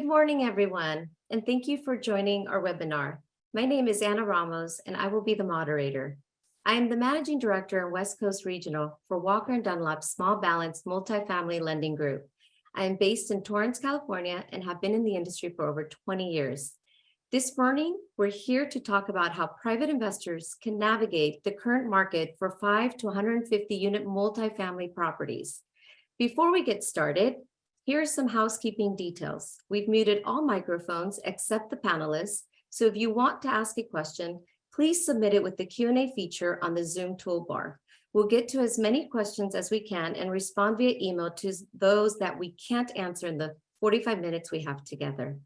Good morning, everyone, and thank you for joining our webinar. My name is Ana Ramos, and I will be the moderator. I am the Managing Director and West Coast Regional for Walker Dunlop Small Balance Multifamily Lending Group. I am based in Torrance, California, and have been in the industry for over 20 years. This morning, we're here to talk about how private investors can navigate the current market for 5 to 150 unit multifamily properties. Before we get started, here are some housekeeping details. We've muted all microphones except the panelists, so if you want to ask a question, please submit it with the Q&A feature on the Zoom toolbar. We'll get to as many questions as we can and respond via email to those that we can't answer in the 45 minutes we have together.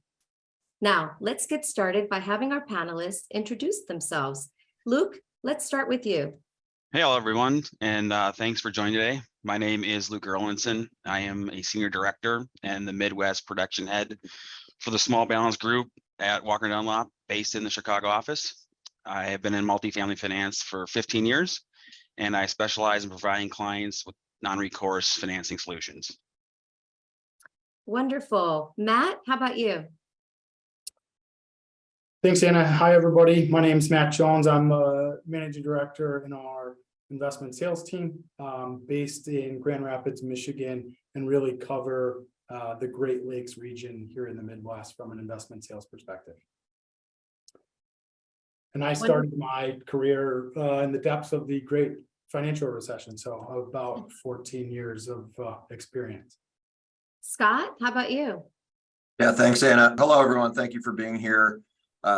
Now, let's get started by having our panelists introduce themselves. Luke, let's start with you. Hey, all everyone, and thanks for joining today. My name is Luke Erlandson. I am a Senior Director and the Midwest Production Head for the Small Balance Group at Walker Dunlop, based in the Chicago office. I have been in multifamily finance for 15 years, and I specialize in providing clients with non-recourse financing solutions. Wonderful. Matt, how about you? Thanks, Anna. Hi, everybody. My name is Matt Jones. I'm a Managing Director in our investment sales team based in Grand Rapids, Michigan, and really cover the Great Lakes region here in the Midwest from an investment sales perspective. And I started my career in the depths of the great financial recession, so about 14 years of experience. Scott, how about you? Yeah, thanks, Anna. Hello, everyone. Thank you for being here.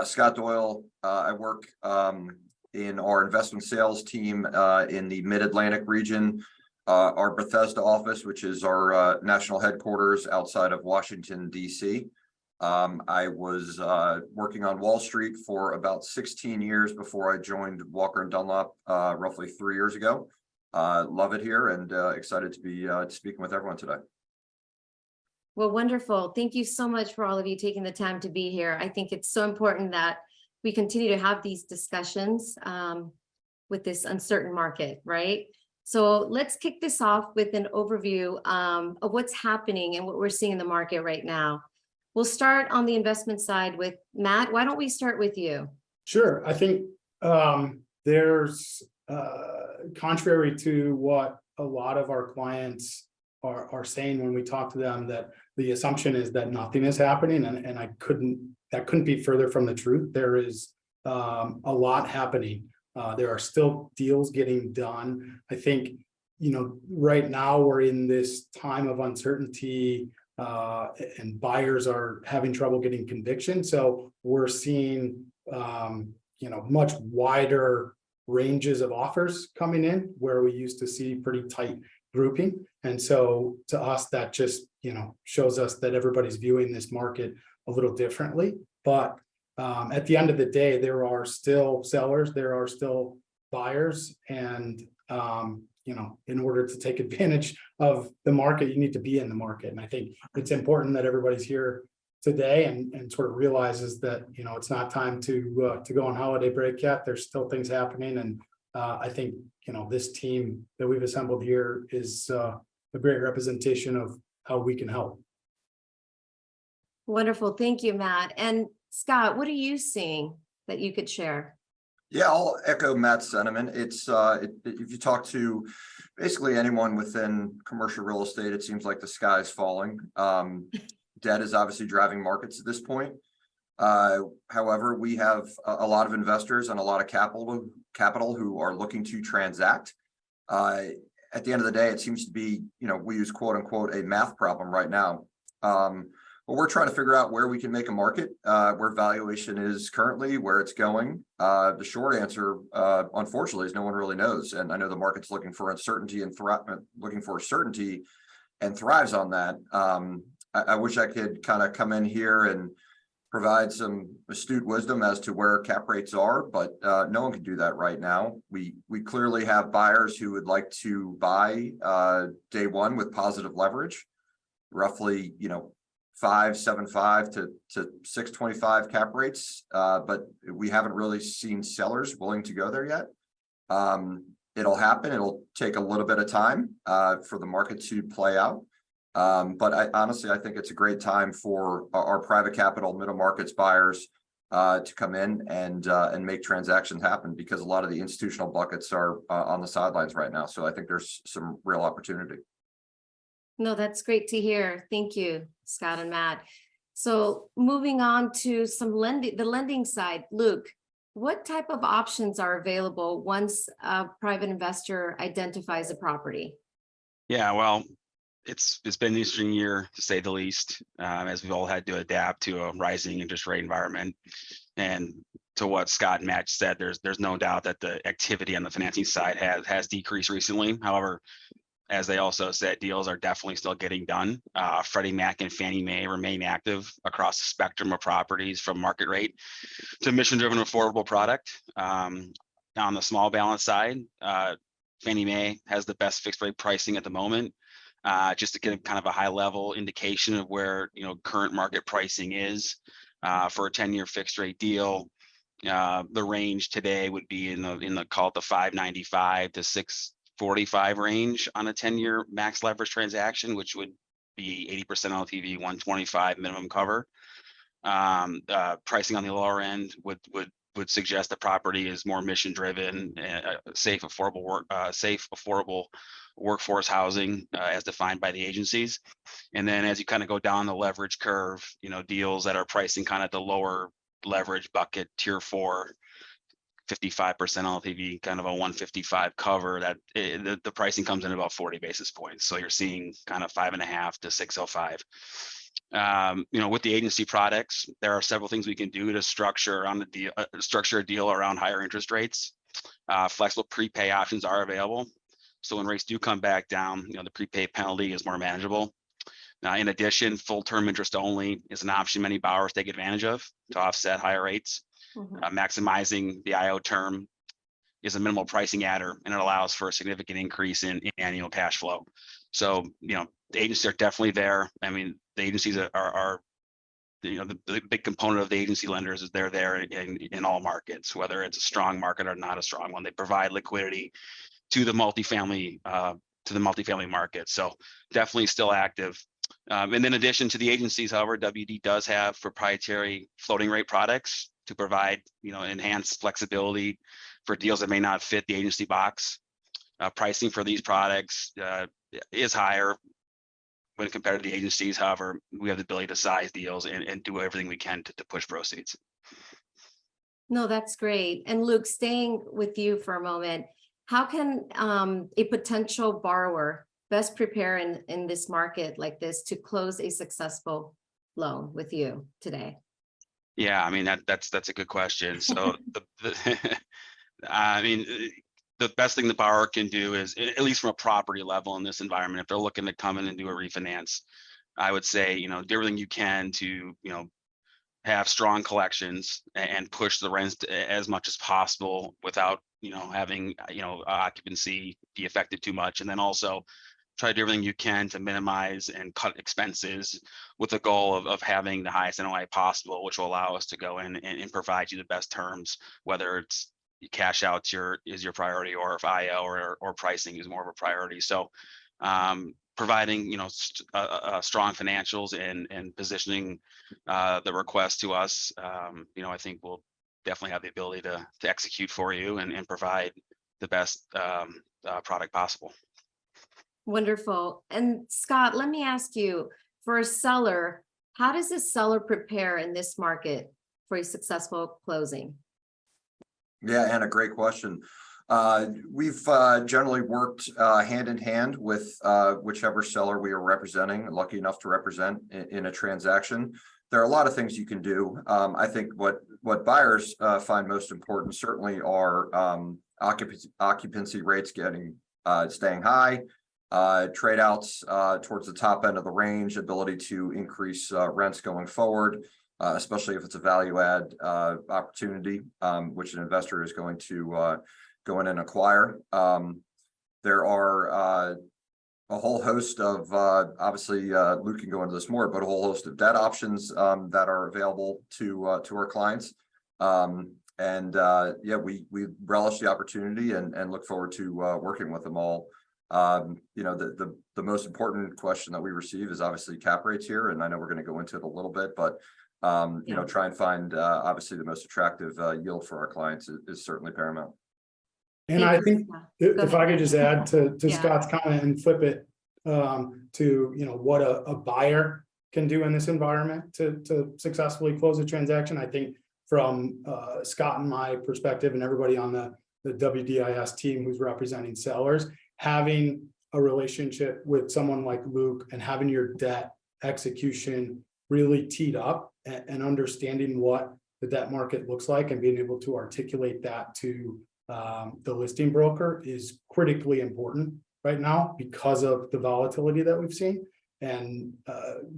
Scott Doyle. I work in our investment sales team in the Mid-Atlantic region, our Bethesda office, which is our national headquarters outside of Washington, D.C. I was working on Wall Street for about 16 years before I joined Walker & Dunlop roughly 3 years ago. Love it here and excited to be speaking with everyone today. Well, wonderful. Thank you so much for all of you taking the time to be here. I think it's so important that we continue to have these discussions with this uncertain market, right? So let's kick this off with an overview of what's happening and what we're seeing in the market right now. We'll start on the investment side with Matt. Why don't we start with you? Sure. I think there's contrary to what a lot of our clients are saying when we talk to them, that the assumption is that nothing is happening, and that couldn't be further from the truth. There is a lot happening. There are still deals getting done. I think, right now we're in this time of uncertainty and buyers are having trouble getting conviction. So we're seeing, much wider ranges of offers coming in where we used to see pretty tight grouping. And so to us, that just, shows us that everybody's viewing this market a little differently. But at the end of the day, there are still sellers, there are still buyers. And, in order to take advantage of the market, you need to be in the market. And I think it's important that everybody's here today and sort of realizes that, it's not time to go on holiday break yet. There's still things happening. And I think, this team that we've assembled here is a great representation of how we can help. Wonderful. Thank you, Matt. And Scott, what are you seeing that you could share? Yeah, I'll echo Matt's sentiment. It's if you talk to basically anyone within commercial real estate, it seems like the sky is falling. Debt is obviously driving markets at this point. However, we have a lot of investors and a lot of capital who are looking to transact. At the end of the day, it seems to be, we use quote unquote a math problem right now. But we're trying to figure out where we can make a market, where valuation is currently, where it's going. The short answer, unfortunately, is no one really knows. And I know the market's looking for uncertainty and certainty and thrives on that. I wish I could kind of come in here and provide some astute wisdom as to where cap rates are, but no one can do that right now. We clearly have buyers who would like to buy day one with positive leverage, roughly, 5.75 to 6.25 cap rates, but we haven't really seen sellers willing to go there yet. It'll happen. It'll take a little bit of time for the market to play out. But I honestly, I think it's a great time for our private capital middle markets buyers to come in and make transactions happen, because a lot of the institutional buckets are on the sidelines right now. So I think there's some real opportunity. No, that's great to hear. Thank you, Scott and Matt. So moving on to some lending, the lending side, Luke, what type of options are available once a private investor identifies a property? Yeah, well, it's been an interesting year to say the least, as we've all had to adapt to a rising interest rate environment. And to what Scott and Matt said, there's no doubt that the activity on the financing side has decreased recently. However, as they also said, deals are definitely still getting done. Freddie Mac and Fannie Mae remain active across the spectrum of properties, from market rate to mission-driven affordable product. On the small balance side, Fannie Mae has the best fixed rate pricing at the moment. Just to get kind of a high level indication of where current market pricing is for a 10-year fixed rate deal. The range today would be in the call it the 595 to 645 range on a 10-year max leverage transaction, which would be 80% LTV, 125 minimum cover. Pricing on the lower end would suggest the property is more mission driven, safe, affordable workforce housing as defined by the agencies. And then as you kind of go down the leverage curve, deals that are pricing kind of the lower leverage bucket, tier 4, 55% LTV, kind of a 155 cover, that the pricing comes in about 40 basis points. So you're seeing kind of 5.5 to 605. With the agency products, there are several things we can do to structure a deal around higher interest rates. Flexible prepay options are available. So when rates do come back down, the prepay penalty is more manageable. Now, in addition, full term interest only is an option many borrowers take advantage of to offset higher rates. Maximizing the IO term is a minimal pricing adder, and it allows for a significant increase in annual cash flow. So, the agencies are definitely there. I mean, the agencies are the big component of the agency lenders is they're there in all markets, whether it's a strong market or not a strong one. They provide liquidity to the multifamily market. So definitely still active. And in addition to the agencies, however, WD does have proprietary floating rate products to provide, enhanced flexibility for deals that may not fit the agency box. Pricing for these products is higher when compared to the agencies. However, we have the ability to size deals and do everything we can to push proceeds. No, that's great. And Luke, staying with you for a moment, how can a potential borrower best prepare in this market like this to close a successful loan with you today? Yeah, I mean, that's a good question. So I mean, the best thing the borrower can do is, at least from a property level in this environment, if they're looking to come in and do a refinance, I would say, do everything you can to, have strong collections and push the rents as much as possible without, having, occupancy be affected too much. And then also try to do everything you can to minimize and cut expenses with the goal of having the highest NOI possible, which will allow us to go in and provide you the best terms, whether it's cash out is your priority, or if IO or pricing is more of a priority. So providing strong financials and positioning the request to us, I think we'll definitely have the ability to execute for you and provide the best product possible. Wonderful. And Scott, let me ask you, for a seller, how does a seller prepare in this market for a successful closing? Yeah, Anna, great question. We've generally worked hand in hand with whichever seller we are representing, lucky enough to represent in a transaction. There are a lot of things you can do. I think what buyers find most important certainly are occupancy rates staying high, trade outs towards the top end of the range, ability to increase rents going forward, especially if it's a value add opportunity, which an investor is going to go in and acquire. There are a whole host of, obviously, Luke can go into this more, but a whole host of debt options that are available to our clients. Yeah, we relish the opportunity and look forward to working with them all You know, the most important question that we receive is obviously cap rates here, and I know we're going to go into it a little bit, but you know, try and find obviously the most attractive yield for our clients is certainly paramount. And Thank I you, think Scott. if I could just add to Yeah. Scott's comment and flip it to, you know, what a buyer can do in this environment to successfully close a transaction. I think from Scott and my perspective and everybody on the WDIS team who's representing sellers, having a relationship with someone like Luke and having your debt execution really teed up and understanding what the debt market looks like and being able to articulate that to the listing broker is critically important right now because of the volatility that we've seen. And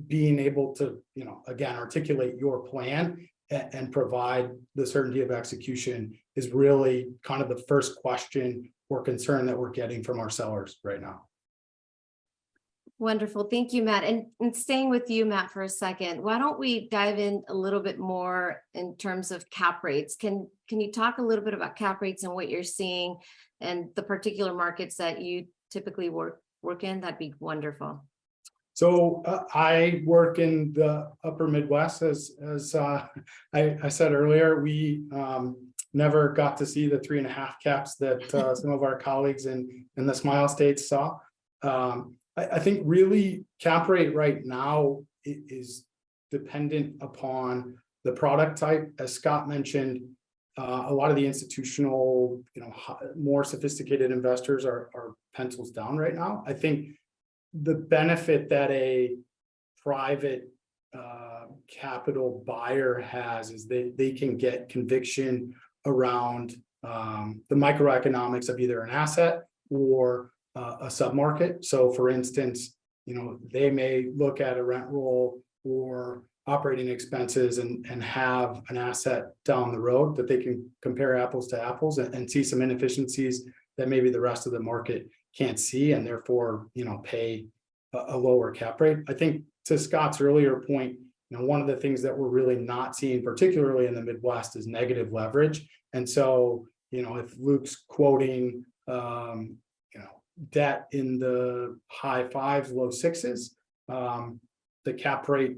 being able to, you know, again, articulate your plan and provide the certainty of execution is really kind of the first question or concern that we're getting from our sellers right now. Wonderful. Thank you, Matt. And staying with you, Matt, for a second, why don't we dive in a little bit more in terms of cap rates? Can you talk a little bit about cap rates and what you're seeing and the particular markets that you typically work in? That'd be wonderful. So I work in the upper Midwest, as I said earlier. We never got to see the 3.5 caps that some of our colleagues in the Smile States saw. I think really cap rate right now is dependent upon the product type. As Scott mentioned, a lot of the institutional, you know, more sophisticated investors are pencils down right now. I think the benefit that a private capital buyer has is they can get conviction around the microeconomics of either an asset or a submarket. So for instance, you know, they may look at a rent roll or operating expenses and have an asset down the road that they can compare apples to apples and see some inefficiencies that maybe the rest of the market can't see, and therefore, you know, pay a lower cap rate. I think to Scott's earlier point, you know, one of the things that we're really not seeing, particularly in the Midwest, is negative leverage. And so, you know, if Luke's quoting, you know, debt in the high 5s, low 6s, the cap rate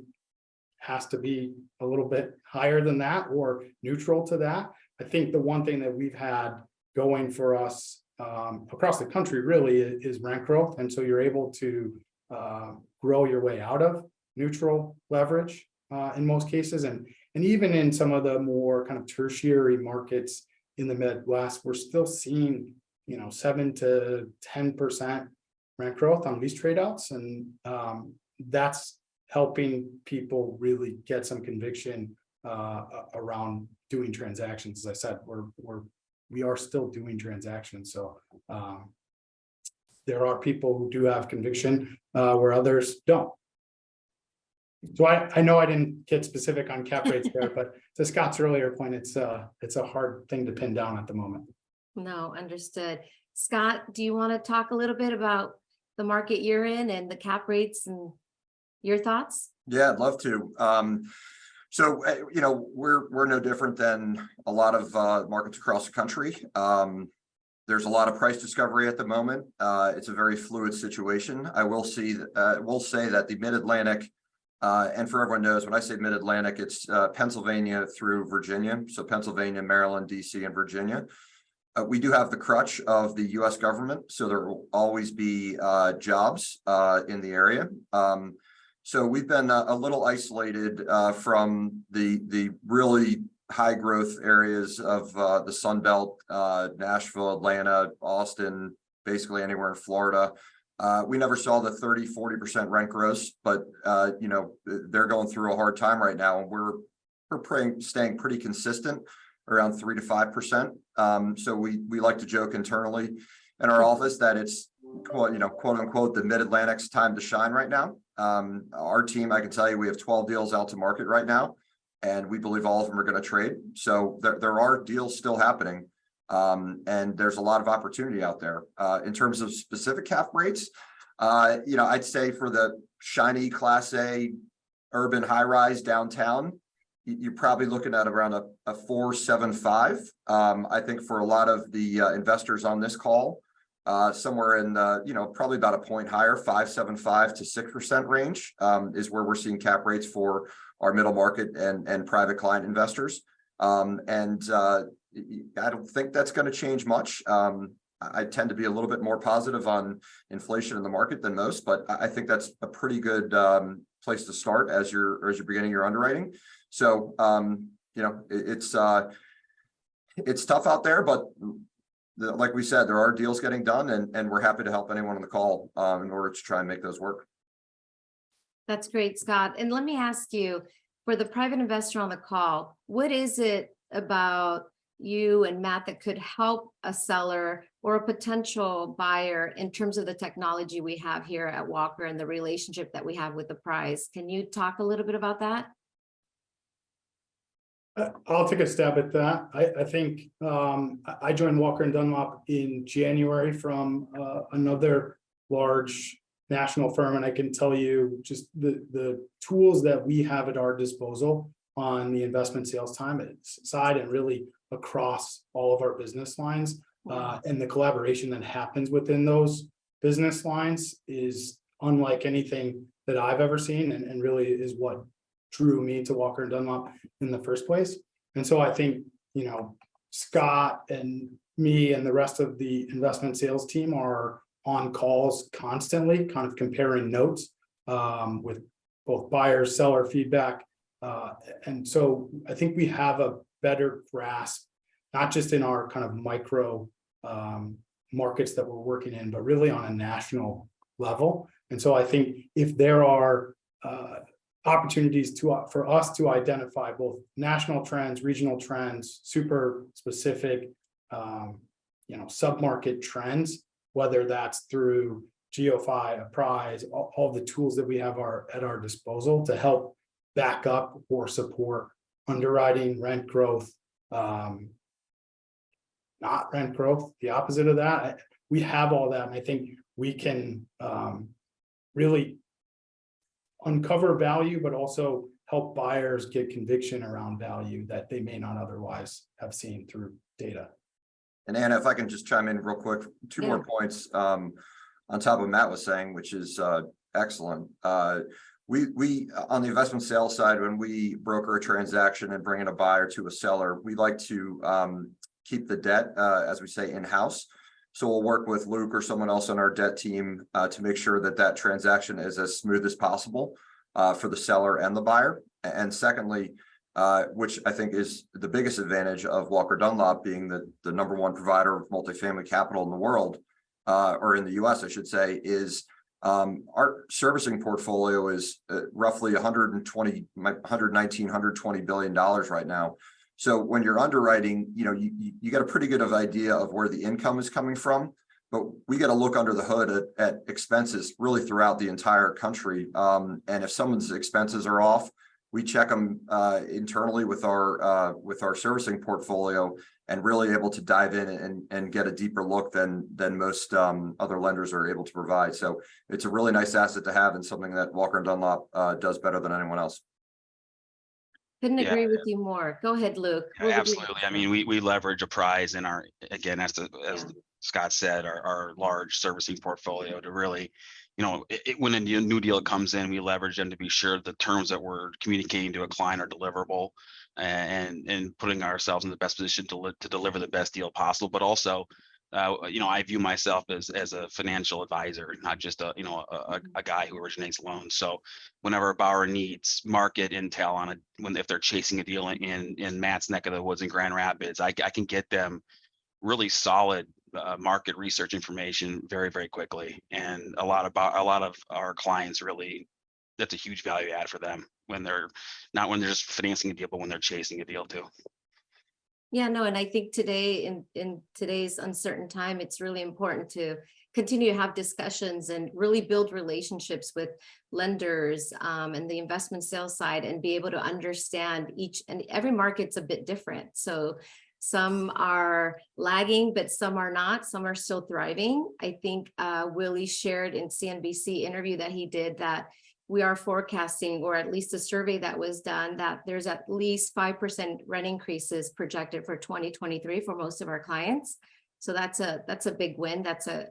has to be a little bit higher than that or neutral to that. I think the one thing that we've had going for us across the country really is rent growth. And so you're able to grow your way out of neutral leverage in most cases. And even in some of the more kind of tertiary markets in the Midwest, we're still seeing, you know, 7 to 10% rent growth on lease trade outs. And that's helping people really get some conviction around doing transactions. As I said, we are still doing transactions. So there are people who do have conviction where others don't. So I know I didn't get specific on cap rates there, but to Scott's earlier point, it's a hard thing to pin down at the moment. No, understood. Scott, do you want to talk a little bit about the market you're in and the cap rates and your thoughts? Yeah, I'd love to. So, you know, we're no different than a lot of markets across the country. There's a lot of price discovery at the moment. It's a very fluid situation. I will say that the Mid-Atlantic, and for everyone knows, when I say Mid-Atlantic, it's Pennsylvania through Virginia. So Pennsylvania, Maryland, DC, and Virginia. We do have the crutch of the U.S. government, so there will always be jobs in the area. So we've been a little isolated from the really high growth areas of the Sun Belt, Nashville, Atlanta, Austin, basically anywhere in Florida. We never saw the 30-40% rent growth, but you know, they're going through a hard time right now, and we're staying pretty consistent around 3 to 5%. So we like to joke internally in our office that it's, you know, quote unquote, the Mid-Atlantic's time to shine right now. Our team, I can tell you, we have 12 deals out to market right now, and we believe all of them are going to trade. So there are deals still happening, and there's a lot of opportunity out there. In terms of specific cap rates, you know, I'd say for the shiny Class A urban high rise downtown, you're probably looking at around a 4.75. I think for a lot of the investors on this call, somewhere in the, probably about a point higher, 5.75 to 6% range, is where we're seeing cap rates for our middle market and private client investors. I don't think that's going to change much. I tend to be a little bit more positive on inflation in the market than most, but I think that's a pretty good place to start as you're beginning your underwriting. So it's tough out there, but like we said, there are deals getting done, and we're happy to help anyone on the call in order to try and make those work. That's great, Scott. And let me ask you, for the private investor on the call, what is it about you and Matt that could help a seller or a potential buyer in terms of the technology we have here at Walker and the relationship that we have with the prize? Can you talk a little bit about that? I'll take a stab at that. I think I joined Walker Dunlop in January from another large national firm, and I can tell you just the tools that we have at our disposal on the investment sales side and really across all of our business lines, and the collaboration that happens within those business lines is unlike anything that I've ever seen, and really is what drew me to Walker Dunlop in the first place. And so I think, Scott and me and the rest of the investment sales team are on calls constantly, kind of comparing notes with both buyers, seller feedback. And so I think we have a better grasp, not just in our kind of micro markets that we're working in, but really on a national level. And so I think if there are opportunities for us to identify both national trends, regional trends, super specific, sub-market trends, whether that's through GeoFi, Apprise, all the tools that we have at our disposal to help back up or support underwriting, rent growth, not rent growth, the opposite of that. We have all that, and I think we can really uncover value, but also help buyers get conviction around value that they may not otherwise have seen through data. And Anna, if I can just chime in real quick, two more points on top of what Matt was saying, which is excellent. We on the investment sales side, when we broker a transaction and bring in a buyer to a seller, we like to keep the debt, as we say, in-house. So we'll work with Luke or someone else on our debt team to make sure that transaction is as smooth as possible for the seller and the buyer. And secondly, which I think is the biggest advantage of Walker Dunlop being the number one provider of multifamily capital in the world, or in the US, I should say, is our servicing portfolio is roughly $119, $120 billion right now. So when you're underwriting, you get a pretty good idea of where the income is coming from, but we got to look under the hood at expenses really throughout the entire country. And if someone's expenses are off, we check them internally with our servicing portfolio, and really able to dive in and get a deeper look than most other lenders are able to provide. So it's a really nice asset to have, and something that Walker & Dunlop does better than anyone else. Couldn't agree with you more. Go ahead, Luke. Absolutely. I mean, we leverage Apprise in our, again, as Scott said, our large servicing portfolio to really, when a new deal comes in, we leverage them to be sure the terms that we're communicating to a client are deliverable, and putting ourselves in the best position to deliver the best deal possible. But also, I view myself as a financial advisor, not just a guy who originates loans. So whenever a borrower needs market intel on if they're chasing a deal in Matt's neck of the woods in Grand Rapids, I can get them really solid market research information very, very quickly. And a lot of our clients really, that's a huge value add for them when they're just financing a deal, but when they're chasing a deal too. Yeah, no, and I think today in today's uncertain time, it's really important to continue to have discussions and really build relationships with lenders and the investment sales side, and be able to understand each and every market's a bit different. So some are lagging, but some are not. Some are still thriving. I think Willie shared in CNBC interview that he did that we are forecasting, or at least a survey that was done, that there's at least 5% rent increases projected for 2023 for most of our clients. So that's a big win. That's a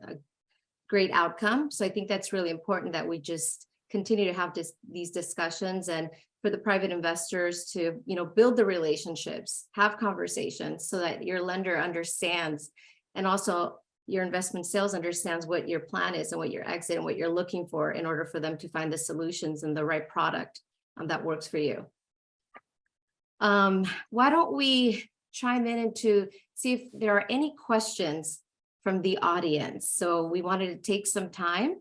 great outcome. So I think that's really important that we just continue to have these discussions, and for the private investors to, build the relationships, have conversations so that your lender understands, and also your investment sales understands what your plan is and what your exit and what you're looking for in order for them to find the solutions and the right product that works for you. Why don't we chime in and to see if there are any questions from the audience? So we wanted to take some time.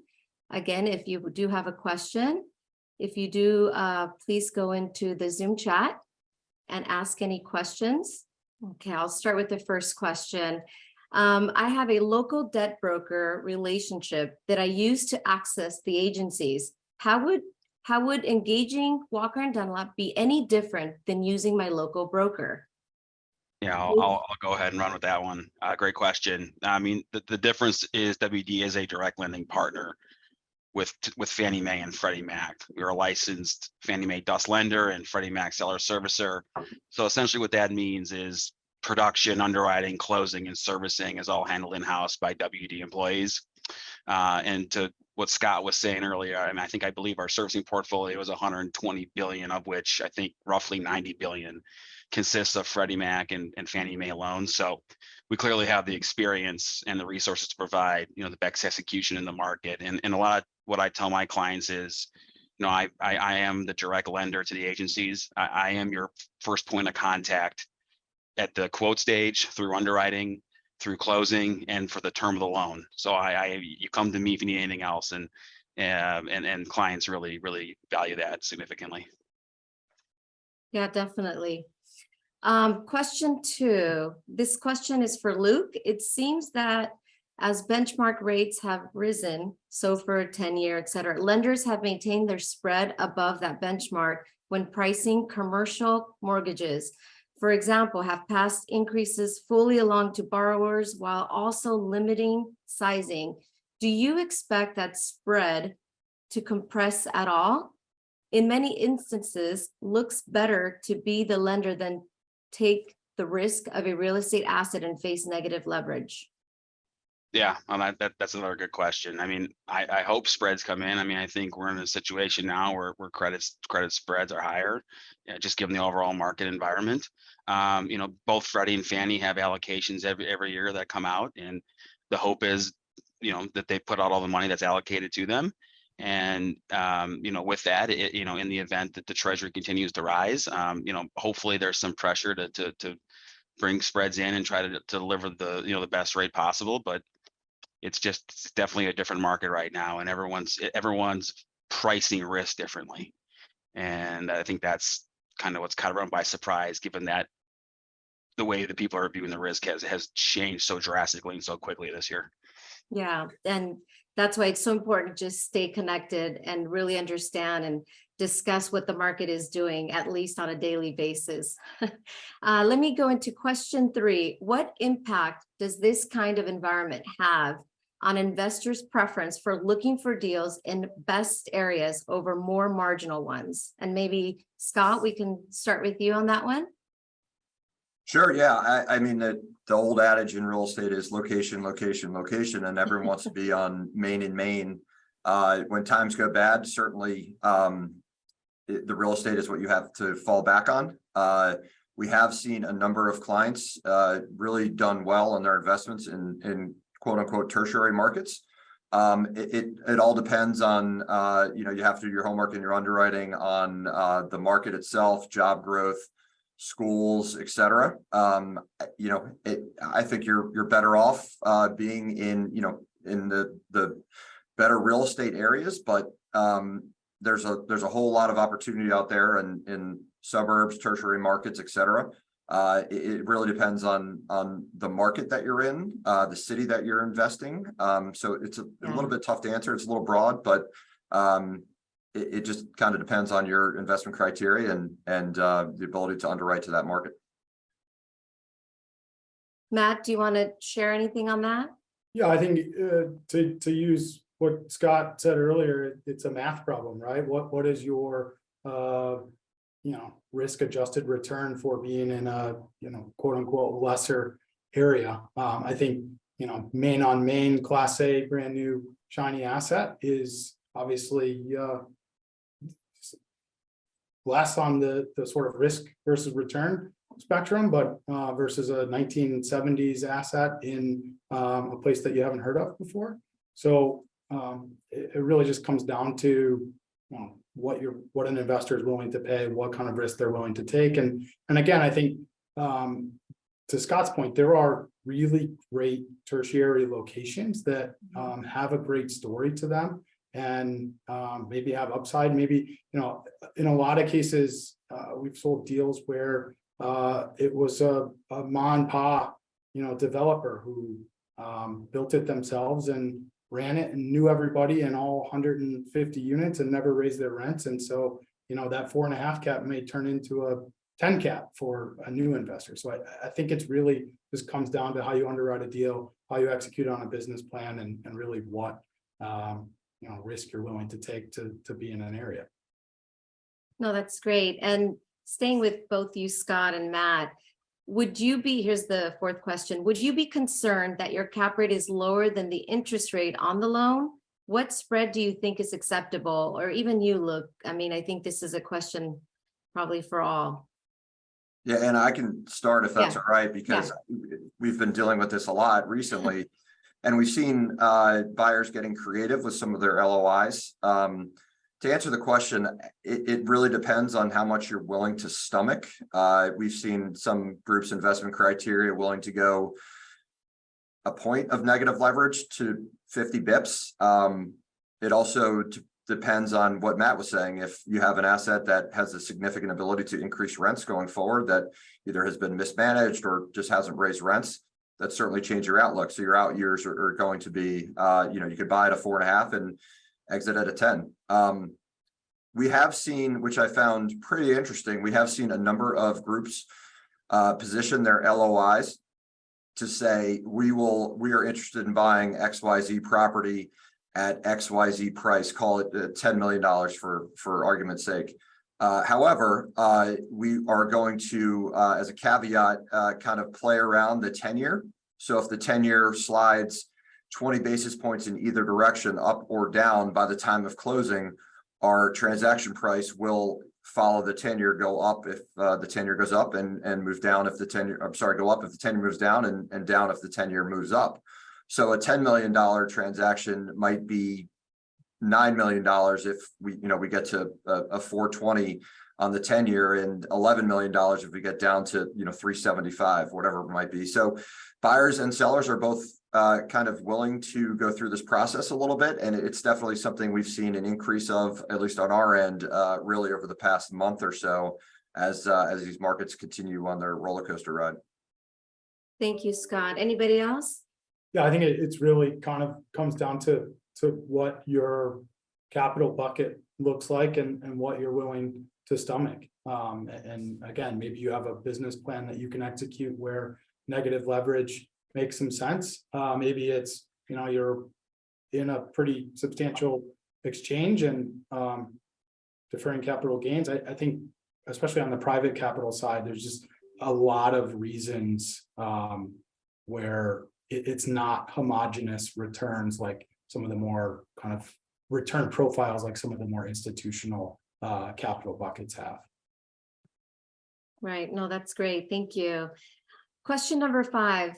Again, if you do have a question, if you do, please go into the Zoom chat and ask any questions. Okay, I'll start with the first question. I have a local debt broker relationship that I use to access the agencies. How would engaging Walker & Dunlop be any different than using my local broker? Yeah, I'll go ahead and run with that one. Great question. I mean, the difference is WD is a direct lending partner with Fannie Mae and Freddie Mac. We're a licensed Fannie Mae DUS lender and Freddie Mac seller servicer. So essentially what that means is production, underwriting, closing, and servicing is all handled in-house by WD employees. And to what Scott was saying earlier, I believe our servicing portfolio is 120 billion, of which I think roughly 90 billion consists of Freddie Mac and Fannie Mae loans. So we clearly have the experience and the resources to provide, the best execution in the market. And a lot of what I tell my clients is, I am the direct lender to the agencies. I am your first point of contact at the quote stage, through underwriting, through closing, and for the term of the loan. So you come to me if you need anything else, and clients really value that significantly. Yeah, definitely. Question 2. This question is for Luke. It seems that as benchmark rates have risen, so for 10-year, et cetera, lenders have maintained their spread above that benchmark when pricing commercial mortgages. For example, have passed increases fully along to borrowers while also limiting sizing. Do you expect that spread to compress at all? In many instances, looks better to be the lender than take the risk of a real estate asset and face negative leverage. Yeah, well, that's another good question. I mean, I hope spreads come in. I think we're in a situation now where credit spreads are higher, just given the overall market environment. Both Freddie and Fannie have allocations every year that come out, and the hope is, that they put out all the money that's allocated to them. And with that, in the event that the Treasury continues to rise, hopefully there's some pressure to bring spreads in and try to deliver the best rate possible. But it's definitely a different market right now, and everyone's pricing risk differently. And I think that's kind of what's kind of run by surprise, given that the way that people are viewing the risk has changed so drastically and so quickly this year. Yeah, and that's why it's so important to just stay connected and really understand and discuss what the market is doing, at least on a daily basis. Let me go into question 3. What impact does this kind of environment have on investors' preference for looking for deals in best areas over more marginal ones? And maybe, Scott, we can start with you on that one. Sure. Yeah. I mean, the old adage in real estate is location, location, location, and everyone wants to be on Main and Main. When times go bad, certainly the real estate is what you have to fall back on. We have seen a number of clients really done well on their investments in quote unquote tertiary markets. It all depends on, you have to do your homework and your underwriting on the market itself, job growth, schools, et cetera. I think you're better off being in the better real estate areas, but there's a whole lot of opportunity out there in suburbs, tertiary markets, et cetera. It really depends on the market that you're in, the city that you're investing. So it's a little bit tough to answer. It's a little broad, but it just kind of depends on your investment criteria and the ability to underwrite to that market. Matt, do you want to share anything on that? Yeah, I think to use what Scott said earlier, it's a math problem, right? What is your risk adjusted return for being in a quote unquote lesser area. I think, main on main Class A, brand new shiny asset is obviously less on the sort of risk versus return spectrum, but versus a 1970s asset in a place that you haven't heard of before. So it really just comes down to what an investor is willing to pay, what kind of risk they're willing to take. And again, I think to Scott's point, there are really great tertiary locations that have a great story to them and maybe have upside. Maybe, in a lot of cases, we've sold deals where it was a mom and pop, developer who built it themselves and ran it and knew everybody in all 150 units and never raised their rents. And so, that 4.5 cap may turn into a 10 cap for a new investor. So I think it's really just comes down to how you underwrite a deal, how you execute on a business plan, and really what risk you're willing to take to be in an area. No, that's great. And staying with both you, Scott and Matt, here's the fourth question, would you be concerned that your cap rate is lower than the interest rate on the loan? What spread do you think is acceptable? Or even you, Luke? I mean, I think this is a question probably for all. Yeah, and I can start if that's all right, because we've been dealing with this a lot recently, and we've seen buyers getting creative with some of their LOIs. To answer the question, it really depends on how much you're willing to stomach. We've seen some groups' investment criteria willing to go a point of negative leverage to 50 bips. It also depends on what Matt was saying. If you have an asset that has a significant ability to increase rents going forward that either has been mismanaged or just hasn't raised rents, that certainly change your outlook. So your out years are going to be, you could buy at a 4.5 and exit at a 10. We have seen, which I found pretty interesting, we have seen a number of groups position their LOIs to say, we are interested in buying XYZ property at XYZ price, call it $10 million for argument's sake. However, we are going to, as a caveat, kind of play around the 10-year. So if the 10-year slides 20 basis points in either direction, up or down, by the time of closing, our transaction price will follow the 10-year, go up if the 10-year goes up, and move down if the 10-year, go up if the 10-year moves down, and down if the 10-year moves up. So a $10 million transaction might be $9 million if we get to a 420 on the 10-year, and $11 million if we get down to 375, whatever it might be. So buyers and sellers are both kind of willing to go through this process a little bit, and it's definitely something we've seen an increase of, at least on our end, really over the past month or so, as these markets continue on their roller coaster ride. Thank you, Scott. Anybody else? Yeah, I think it's really kind of comes down to what your capital bucket looks like and what you're willing to stomach. And again, maybe you have a business plan that you can execute where negative leverage makes some sense. Maybe it's, you're in a pretty substantial exchange and deferring capital gains. I think, especially on the private capital side, there's just a lot of reasons where it's not homogeneous returns like some of the more kind of return profiles like some of the more institutional capital buckets have. Right. No, that's great. Thank you. Question number 5.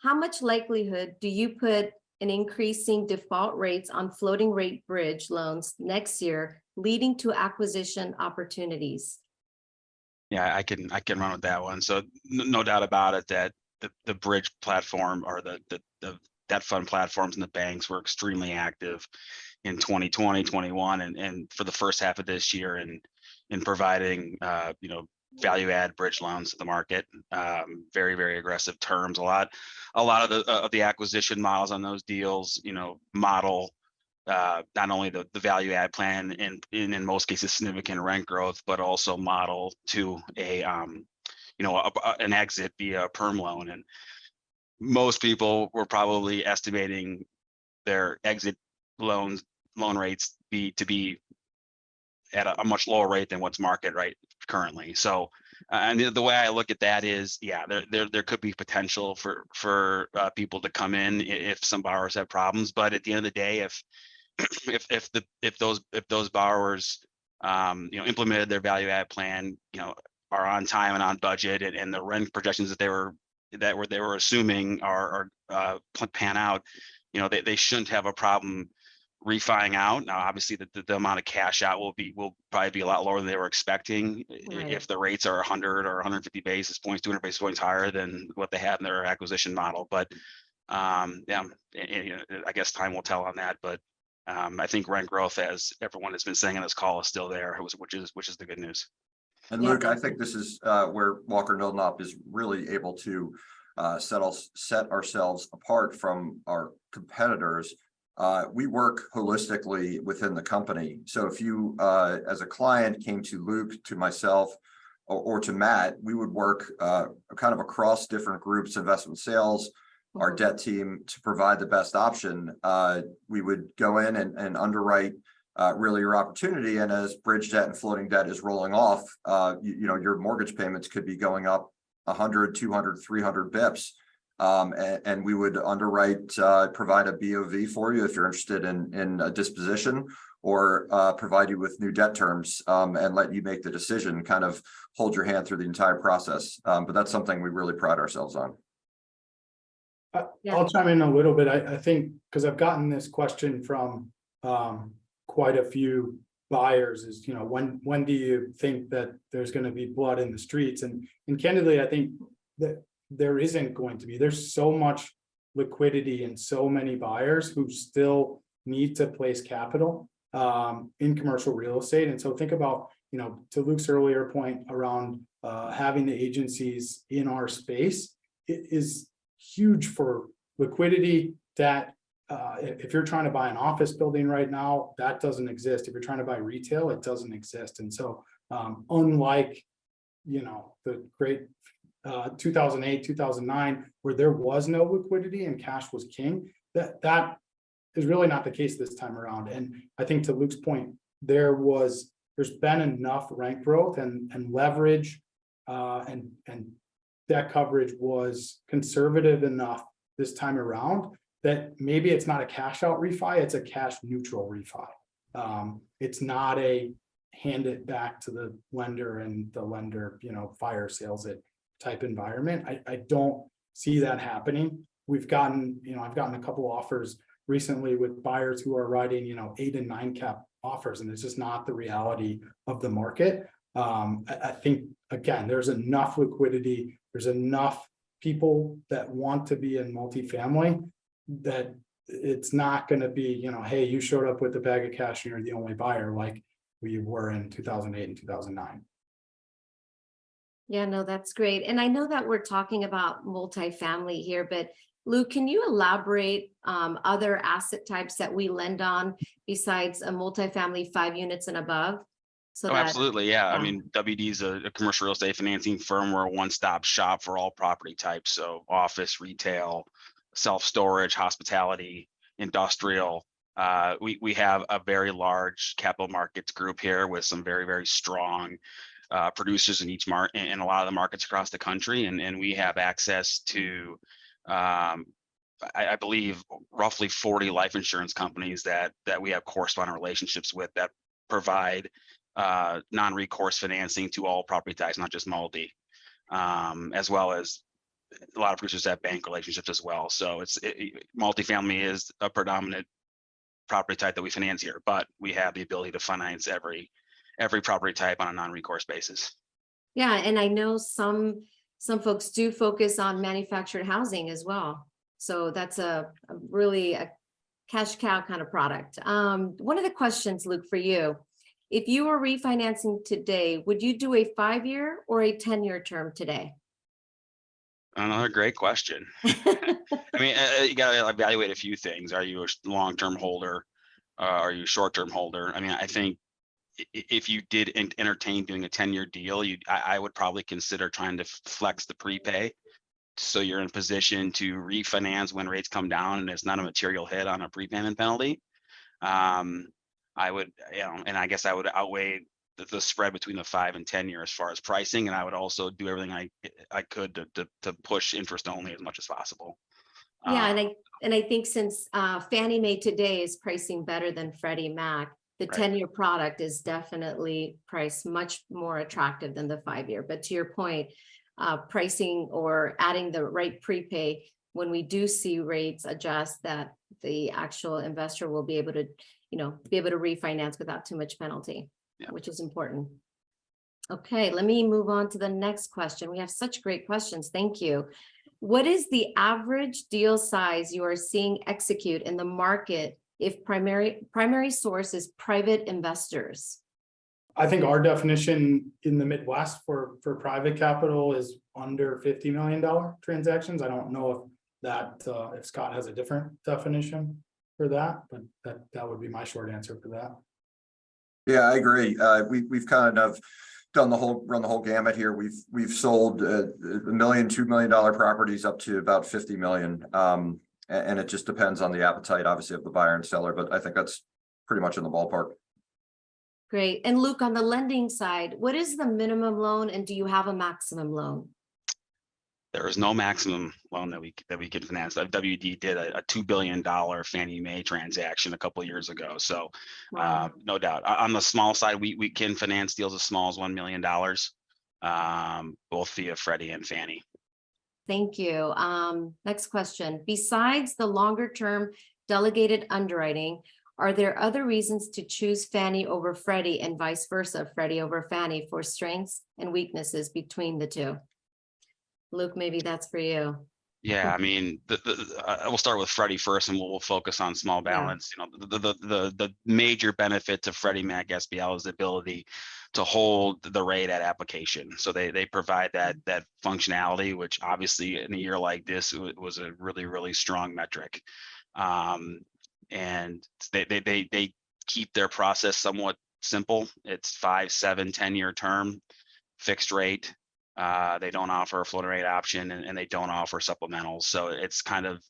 How much likelihood do you put in increasing default rates on floating rate bridge loans next year, leading to acquisition opportunities? Yeah, I can run with that one. So no doubt about it that the bridge platform, or the debt fund platforms and the banks, were extremely active in 2020, 21, and for the first half of this year in providing value add bridge loans to the market. Very, very aggressive terms. A lot of the acquisition models on those deals, model not only the value add plan and in most cases significant rent growth, but also model to an exit via a perm loan. And most people were probably estimating their exit loan rates to be at a much lower rate than what's market right currently. So And the way I look at that is, yeah, there could be potential for people to come in if some borrowers have problems. But at the end of the day, if those borrowers implemented their value add plan, are on time and on budget, and the rent projections that they were assuming are pan out, they shouldn't have a problem refining out. Now, obviously, the amount of cash out will probably be a lot lower than they were expecting. Right. If the rates are 100 or 150 basis points, 200 basis points higher than what they had in their acquisition model. But yeah, I guess time will tell on that. But I think rent growth, as everyone has been saying on this call, is still there, which is the good news. And Yeah. Luke, I think this is where Walker Dunlop is really able to set ourselves apart from our competitors. We work holistically within the company. So if you, as a client, came to Luke, to myself, or to Matt, we would work kind of across different groups, investment sales, our debt team, to provide the best option. We would go in and underwrite really your opportunity. And as bridge debt and floating debt is rolling off, your mortgage payments could be going up 100, 200, 300 bips. And we would underwrite, provide a BOV for you if you're interested in a disposition, or provide you with new debt terms and let you make the decision, kind of hold your hand through the entire process. But that's something we really pride ourselves on. Yeah. I'll chime in a little bit. I think, because I've gotten this question from quite a few buyers, is, when do you think that there's going to be blood in the streets? And candidly, I think that there isn't going to be. There's so much liquidity and so many buyers who still need to place capital in commercial real estate. And so think about, to Luke's earlier point around having the agencies in our space, it is huge for liquidity. That if you're trying to buy an office building right now, that doesn't exist. If you're trying to buy retail, it doesn't exist. And so unlike the great 2008, 2009, where there was no liquidity and cash was king, that is really not the case this time around. And I think, to Luke's point, there's been enough rent growth and leverage and debt coverage was conservative enough this time around that maybe it's not a cash out refi, it's a cash neutral refi. It's not a hand it back to the lender and the lender, fire sales it type environment. I don't see that happening. I've gotten a couple offers recently with buyers who are writing, 8 and 9 cap offers, and it's just not the reality of the market. I think, again, there's enough liquidity, there's enough people that want to be in multifamily, that it's not going to be, hey, you showed up with a bag of cash and you're the only buyer, like we were in 2008 and 2009. Yeah, no, that's great. And I know that we're talking about multifamily here, but Luke, can you elaborate other asset types that we lend on besides a multifamily 5 units and above? Absolutely. Yeah. I mean, WD is a commercial real estate financing firm. We're a one-stop shop for all property types. So office, retail, self-storage, hospitality, industrial. We have a very large capital markets group here with some very, very strong producers in each market, in a lot of the markets across the country. And we have access to, I believe, roughly 40 life insurance companies that we have correspondent relationships with, that provide non-recourse financing to all property types, not just multi, as well as a lot of producers have bank relationships as well. So multifamily is a predominant property type that we finance here, but we have the ability to finance every property type on a non-recourse basis. Yeah, and I know some folks do focus on manufactured housing as well. So that's really a cash cow kind of product. One of the questions, Luke, for you, if you were refinancing today, would you do a 5-year or a 10-year term today? Another great question. I mean, you got to evaluate a few things. Are you a long-term holder? Are you a short-term holder? I mean, I think if you did entertain doing a 10-year deal, I would probably consider trying to flex the prepay, so you're in a position to refinance when rates come down and it's not a material hit on a prepayment penalty. I would, and I guess I would outweigh the spread between the 5 and 10 year as far as pricing, and I would also do everything I could to push interest only as much as possible. Yeah, and I think since Fannie Mae today is pricing better than Freddie Mac, the Right. 10-year product is definitely priced much more attractive than the 5-year. But to your point, pricing or adding the right prepay when we do see rates adjust, that the actual investor will be able to, refinance without too much penalty, Yeah. which is important. Okay, let me move on to the next question. We have such great questions. Thank you. What is the average deal size you are seeing execute in the market if primary source is private investors? I think our definition in the Midwest for private capital is under $50 million transactions. I don't know if that, if Scott has a different definition for that, but that would be my short answer for that. Yeah, I agree. We've kind of run the whole gamut here. We've sold $1 million, $2 million properties up to about 50 million. And it just depends on the appetite, obviously, of the buyer and seller, but I think that's pretty much in the ballpark. Great. And Luke, on the lending side, what is the minimum loan and do you have a maximum loan? There is no maximum loan that we can finance. WD did a $2 billion Fannie Mae transaction a couple of years ago. So Wow. no doubt on the small side, we can finance deals as small as $1 million, both via Freddie and Fannie. Thank you. Next question. Besides the longer term delegated underwriting, are there other reasons to choose Fannie over Freddie and vice versa, Freddie over Fannie, for strengths and weaknesses between the two? Luke, maybe that's for you. Yeah, I mean, we'll start with Freddie first, and we'll focus on small Yeah. balance. You know, the major benefit to Freddie Mac SBL is the ability to hold the rate at application. So they provide that functionality, which obviously in a year like this was a really strong metric. And they keep their process somewhat simple. It's 5, 7, 10-year term, fixed rate. They don't offer a floating rate option, and they don't offer supplementals. So it's kind of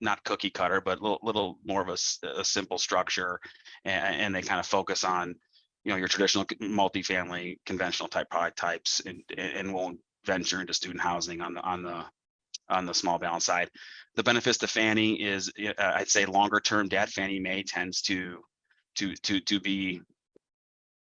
not cookie cutter, but a little more of a simple structure. And they kind of focus on, your traditional multifamily conventional type product types, and won't venture into student housing on the small balance side. The benefits to Fannie is, I'd say, longer term debt. Fannie Mae tends to be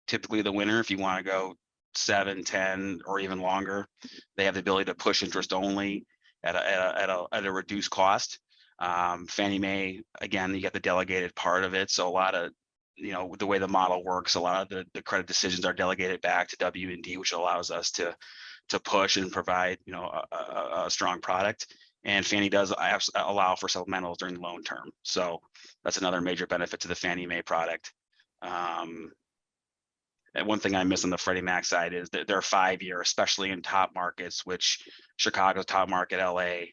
typically the winner if you want to go 7, 10, or even longer. They have the ability to push interest only at a reduced cost. Fannie Mae, again, you get the delegated part of it. So a lot of, the way the model works, a lot of the credit decisions are delegated back to W&D, which allows us to push and provide, a strong product. And Fannie does allow for supplementals during the loan term. So that's another major benefit to the Fannie Mae product. And one thing I miss on the Freddie Mac side is that they're 5-year, especially in top markets, which Chicago's top market, LA,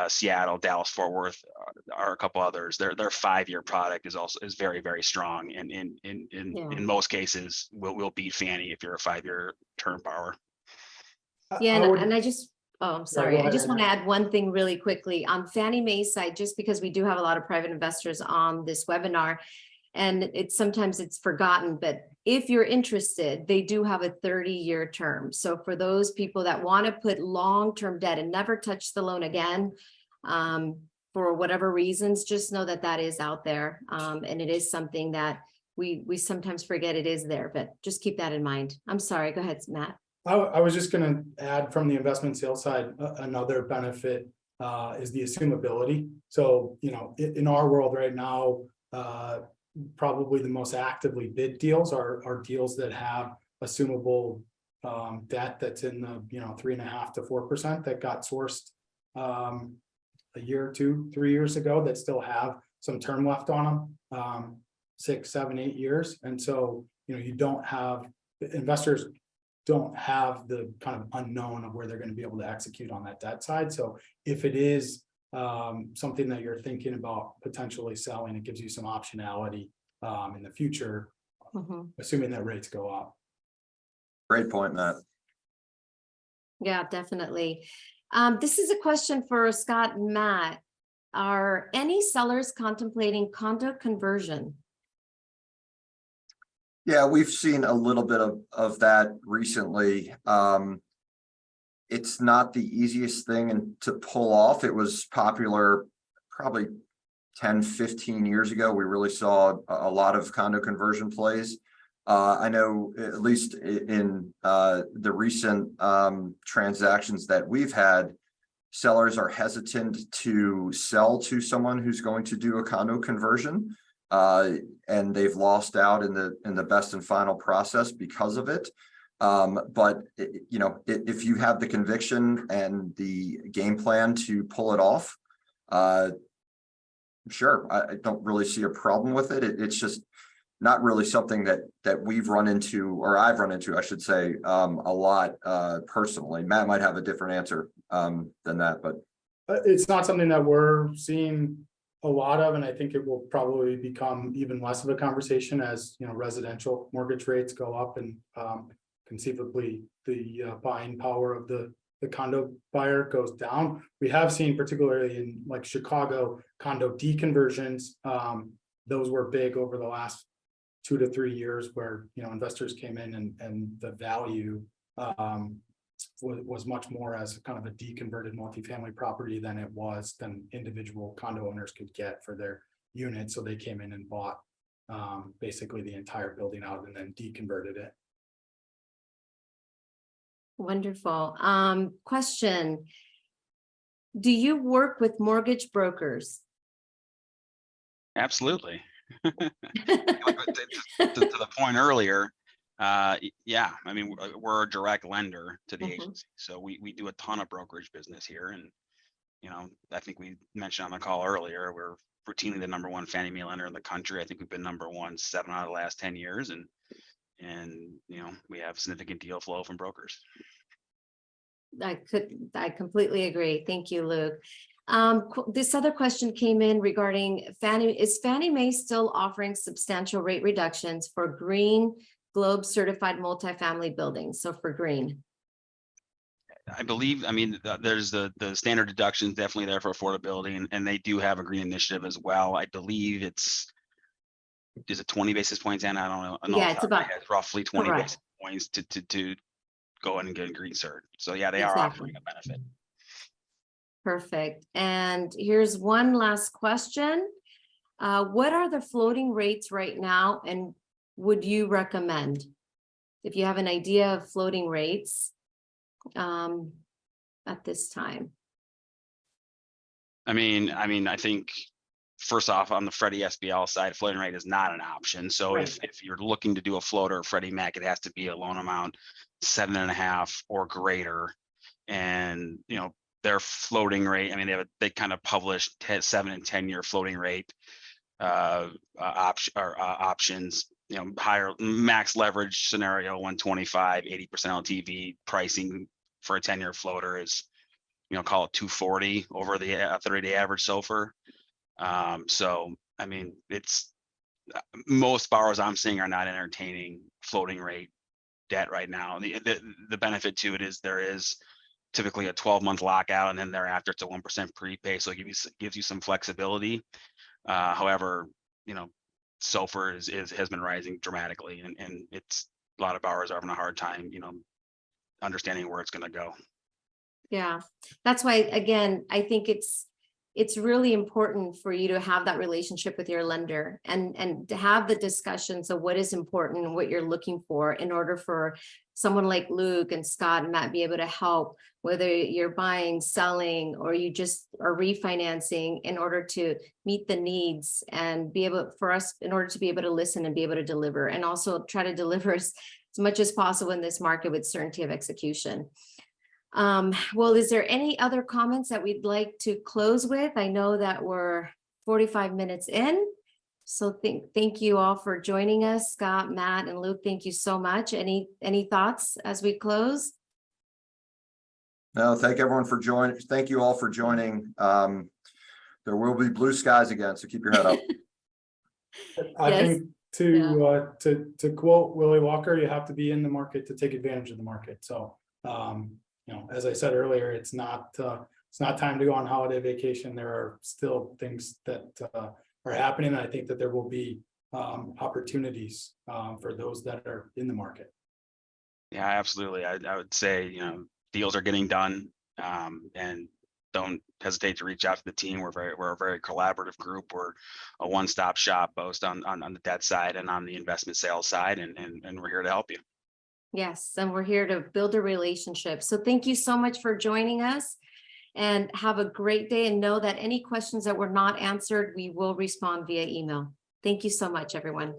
Seattle, Dallas, Fort Worth are a couple others. Their 5-year product is very, very strong, and in most cases will beat Fannie if you're a 5-year term borrower. Yeah, and I'm sorry. go I just ahead, want to add one thing really quickly on Fannie Mae's side, just because we do have a lot of private investors on this webinar, and sometimes it's forgotten, but if you're interested, they do have a 30-year term. So for those people that want to put long-term debt and never touch the loan again, for whatever reasons, just know that is out there. And it is something that we sometimes forget it is there, but just keep that in mind. I'm sorry, go ahead, Matt. I was just going to add from the investment sales side, another benefit is the assumability. So, in our world right now, probably the most actively bid deals are deals that have assumable debt that's in the 3.5% to 4% that got sourced a year, 2, 3 years ago, that still have some term left on them, 6, 7, 8 years. And so investors don't have the kind of unknown of where they're going to be able to execute on that debt side. So if it is something that you're thinking about potentially selling, it gives you some optionality in the future, assuming that rates go up. Great point, Matt. Yeah, definitely. This is a question for Scott and Matt. Are any sellers contemplating condo conversion? Yeah, we've seen a little bit of that recently. It's not the easiest thing to pull off. It was popular probably 10, 15 years ago. We really saw a lot of condo conversion plays. I know at least in the recent transactions that we've had, sellers are hesitant to sell to someone who's going to do a condo conversion. And they've lost out in the best and final process because of it. But you know, if you have the conviction and the game plan to pull it off, sure, I don't really see a problem with it. It's just not really something that we've run into, or I've run into, I should say, a lot personally. Matt might have a different answer than that, but It's not something that we're seeing a lot of, and I think it will probably become even less of a conversation as, you know, residential mortgage rates go up, and conceivably the buying power of the condo buyer goes down. We have seen, particularly in like Chicago, condo deconversions. Those were big over the last 2 to 3 years, where, you know, investors came in and the value was much more as kind of a deconverted multifamily property than individual condo owners could get for their unit. So they came in and bought basically the entire building out and then deconverted it. Wonderful. Question. Do you work with mortgage brokers? Absolutely. To the point earlier, yeah, I mean, we're a direct lender to the agency, so we do a ton of brokerage business here. And, you know, I think we mentioned on the call earlier, we're routinely the #1 Fannie Mae lender in the country. I think we've been #1 7 out of the last 10 years. And, you know, we have significant deal flow from brokers. I completely agree. Thank you, Luke. This other question came in regarding is Fannie Mae still offering substantial rate reductions for green Globe certified multifamily buildings? So for green. I believe, I mean, there's the standard deductions definitely there for affordability, and they do have a green initiative as well. I believe is it 20 basis points, and I don't know. Yeah, it's about roughly 20 correct. basis points to go in and get a green cert. So yeah, they are Exactly. offering a benefit. Perfect. And here's one last question. What are the floating rates right now, and would you recommend, if you have an idea of floating rates at this time? I mean, I think first off, on the Freddie SBL side, floating rate is not an option. So Right. if you're looking to do a floater, Freddie Mac, it has to be a loan amount 7.5 or greater. And, you know, their floating rate, I mean, they kind of publish 7 and 10-year floating rate options, you know, higher max leverage scenario, 125, 80% LTV pricing for a 10-year floater is, you know, call it 240 over the 30-day average SOFR. So, I mean, it's most borrowers I'm seeing are not entertaining floating rate debt right now. The benefit to it is there is typically a 12-month lockout, and then thereafter it's a 1% prepay, so it gives you some flexibility. However, you know, SOFR has been rising dramatically, and it's a lot of borrowers are having a hard time, you know, understanding where it's going to go. Yeah, that's why, again, I think it's really important for you to have that relationship with your lender and to have the discussions of what is important and what you're looking for in order for someone like Luke and Scott and Matt be able to help, whether you're buying, selling, or you just are refinancing, in order to meet the needs and be able for us, in order to be able to listen and be able to deliver, and also try to deliver as much as possible in this market with certainty of execution. Well, is there any other comments that we'd like to close with? I know that we're 45 minutes in. So thank you all for joining us, Scott, Matt, and Luke. Thank you so much. Any thoughts as we close? No, thank everyone for joining. Thank you all for joining. There will be blue skies again, so keep your head up. I Yes. think to quote Willie Walker, you have to be in the market to take advantage of the market. So you know, as I said earlier, it's not time to go on holiday vacation. There are still things that are happening. And I think that there will be opportunities for those that are in the market. Yeah, absolutely. I would say, deals are getting done, and don't hesitate to reach out to the team. We're a very collaborative group. We're a one-stop shop, both on the debt side and on the investment sales side, and we're here to help you. Yes, and we're here to build a relationship. So thank you so much for joining us, and have a great day, and know that any questions that were not answered, we will respond via email. Thank you so much, everyone.